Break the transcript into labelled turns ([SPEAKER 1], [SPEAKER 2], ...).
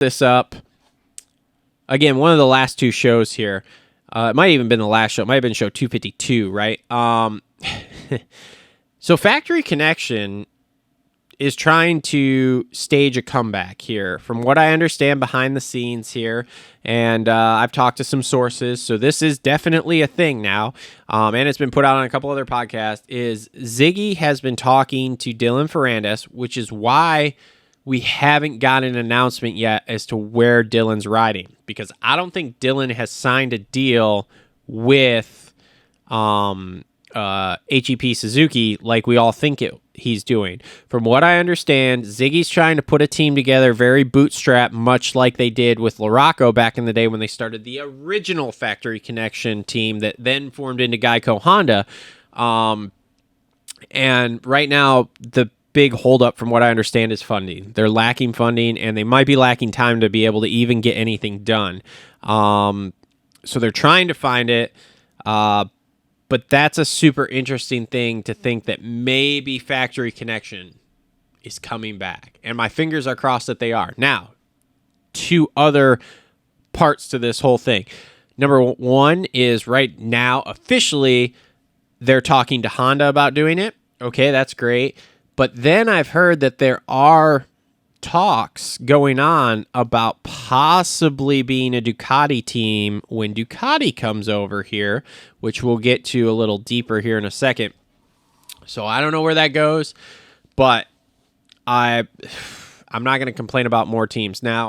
[SPEAKER 1] this up. Again, one of the last two shows here. It might have even been the last show. It might have been show 252, right? So Factory Connection is trying to stage a comeback here. From what I understand behind the scenes here, and I've talked to some sources, so this is definitely a thing now, and it's been put out on a couple other podcasts, is Ziggy has been talking to Dylan Ferrandis, which is why we haven't got an announcement yet as to where Dylan's riding, because I don't think Dylan has signed a deal with HEP Suzuki like we all think he's doing. From what I understand, Ziggy's trying to put a team together very bootstrap, much like they did with Laraco back in the day when they started the original Factory Connection team that then formed into Geico Honda. And right now, the big holdup, from what I understand, is funding. They're lacking funding, and they might be lacking time to be able to even get anything done. So they're trying to find it. But that's a super interesting thing to think that maybe Factory Connection is coming back. And my fingers are crossed that they are. Now, two other parts to this whole thing. Number one is right now, officially, they're talking to Honda about doing it. Okay, that's great. But then I've heard that there are talks going on about possibly being a Ducati team when Ducati comes over here, which we'll get to a little deeper here in a second. So I don't know where that goes, but I'm not going to complain about more teams. Now,